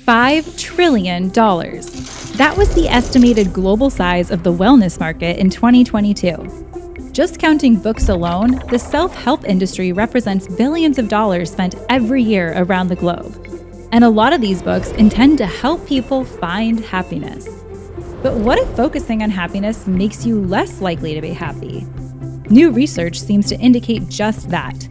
$5 trillion. That was the estimated global size of the wellness market in 2022. Just counting books alone, the self-help industry represents billions of dollars spent every year around the globe. And a lot of these books intend to help people find happiness. But what if focusing on happiness makes you less likely to be happy? New research seems to indicate just that.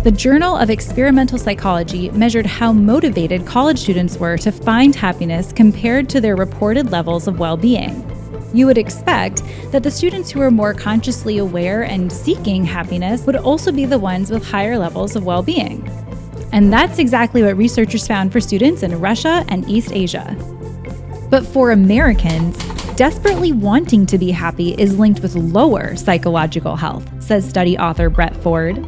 The Journal of Experimental Psychology measured how motivated college students were to find happiness compared to their reported levels of well-being. You would expect that the students who are more consciously aware and seeking happiness would also be the ones with higher levels of well-being. And that's exactly what researchers found for students in Russia and East Asia. But for Americans, desperately wanting to be happy is linked with lower psychological health, says study author Brett Ford.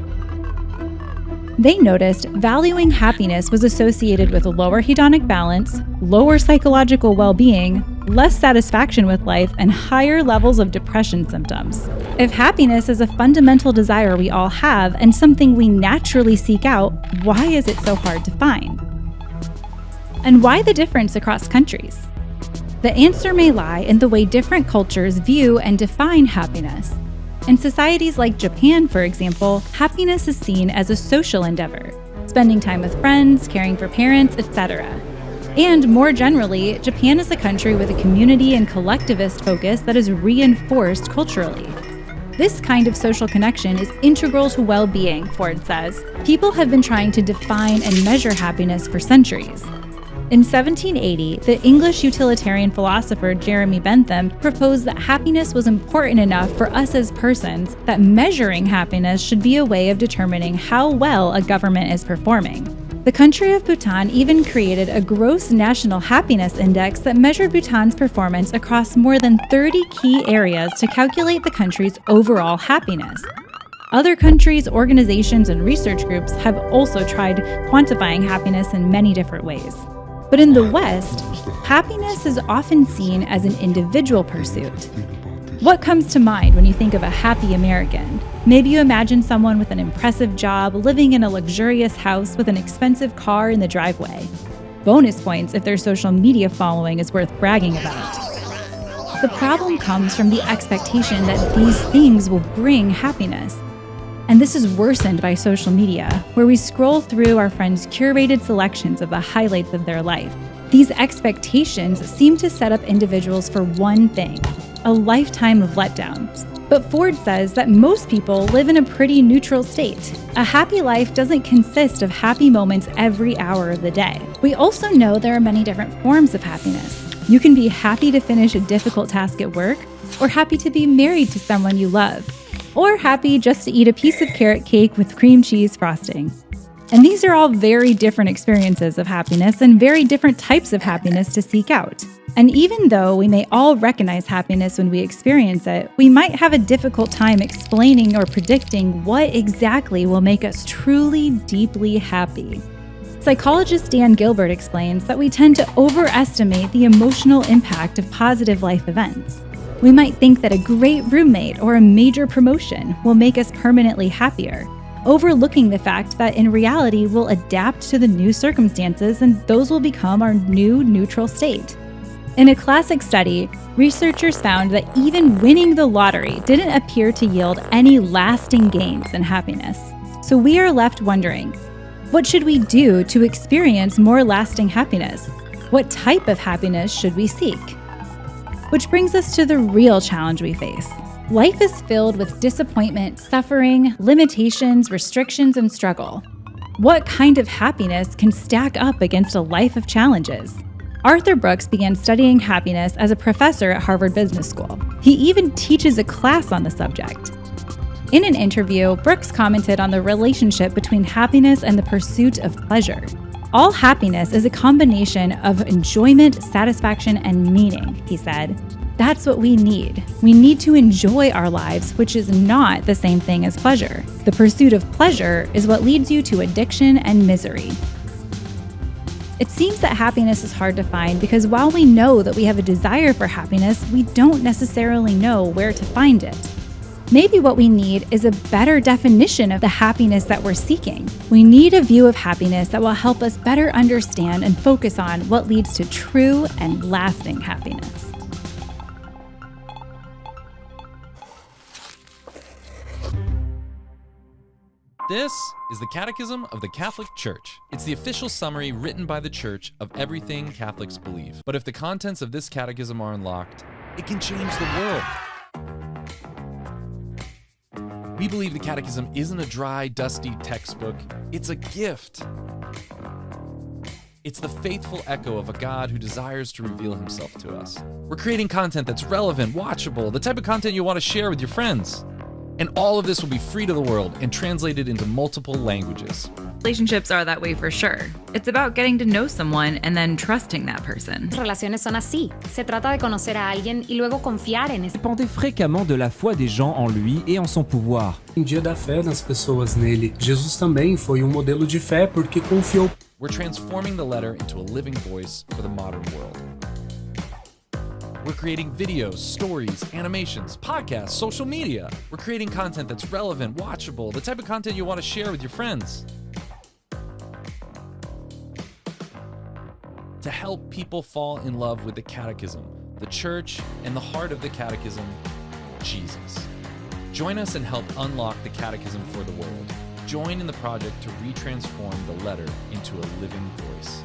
They noticed valuing happiness was associated with lower hedonic balance, lower psychological well-being, less satisfaction with life, and higher levels of depression symptoms. If happiness is a fundamental desire we all have and something we naturally seek out, why is it so hard to find? And why the difference across countries? The answer may lie in the way different cultures view and define happiness. In societies like Japan, for example, happiness is seen as a social endeavor, spending time with friends, caring for parents, etc. And more generally, Japan is a country with a community and collectivist focus that is reinforced culturally. This kind of social connection is integral to well-being, Ford says. People have been trying to define and measure happiness for centuries. In 1780, the English utilitarian philosopher Jeremy Bentham proposed that happiness was important enough for us as persons that measuring happiness should be a way of determining how well a government is performing. The country of Bhutan even created a gross national happiness index that measured Bhutan's performance across more than 30 key areas to calculate the country's overall happiness. Other countries, organizations, and research groups have also tried quantifying happiness in many different ways. But in the West, happiness is often seen as an individual pursuit. What comes to mind when you think of a happy American? Maybe you imagine someone with an impressive job, living in a luxurious house with an expensive car in the driveway. Bonus points if their social media following is worth bragging about. The problem comes from the expectation that these things will bring happiness. And this is worsened by social media, where we scroll through our friends' curated selections of the highlights of their life. These expectations seem to set up individuals for one thing: a lifetime of letdowns. But Ford says that most people live in a pretty neutral state. A happy life doesn't consist of happy moments every hour of the day. We also know there are many different forms of happiness. You can be happy to finish a difficult task at work, or happy to be married to someone you love, or happy just to eat a piece of carrot cake with cream cheese frosting. And these are all very different experiences of happiness and very different types of happiness to seek out. And even though we may all recognize happiness when we experience it, we might have a difficult time explaining or predicting what exactly will make us truly, deeply happy. Psychologist Dan Gilbert explains that we tend to overestimate the emotional impact of positive life events. We might think that a great roommate or a major promotion will make us permanently happier, overlooking the fact that in reality we'll adapt to the new circumstances and those will become our new neutral state. In a classic study, researchers found that even winning the lottery didn't appear to yield any lasting gains in happiness. So we are left wondering, what should we do to experience more lasting happiness? What type of happiness should we seek? Which brings us to the real challenge we face. Life is filled with disappointment, suffering, limitations, restrictions, and struggle. What kind of happiness can stack up against a life of challenges? Arthur Brooks began studying happiness as a professor at Harvard Business School. He even teaches a class on the subject. In an interview, Brooks commented on the relationship between happiness and the pursuit of pleasure. All happiness is a combination of enjoyment, satisfaction, and meaning, he said. That's what we need. We need to enjoy our lives, which is not the same thing as pleasure. The pursuit of pleasure is what leads you to addiction and misery. It seems that happiness is hard to find because while we know that we have a desire for happiness, we don't necessarily know where to find it. Maybe what we need is a better definition of the happiness that we're seeking. We need a view of happiness that will help us better understand and focus on what leads to true and lasting happiness. This is the Catechism of the Catholic Church. It's the official summary written by the Church of everything Catholics believe. But if the contents of this catechism are unlocked, it can change the world. We believe the Catechism isn't a dry, dusty textbook. It's a gift. It's the faithful echo of a God who desires to reveal himself to us. We're creating content that's relevant, watchable, the type of content you want to share with your friends. And all of this will be free to the world and translated into multiple languages. Relationships are that way for sure. It's about getting to know someone and then trusting that person. Relaciones son así. Se trata de conocer a alguien y luego confiar en ese. Dépendait fréquemment de la foi des gens en lui et en son pouvoir. Dependia da fé das pessoas nele. Jesus também foi modelo de fé porque confiou. We're transforming the letter into a living voice for the modern world. We're creating videos, stories, animations, podcasts, social media. We're creating content that's relevant, watchable, the type of content you want to share with your friends. To help people fall in love with the Catechism, the Church, and the heart of the Catechism, Jesus. Join us and help unlock the Catechism for the world. Join in the project to retransform the letter into a living voice.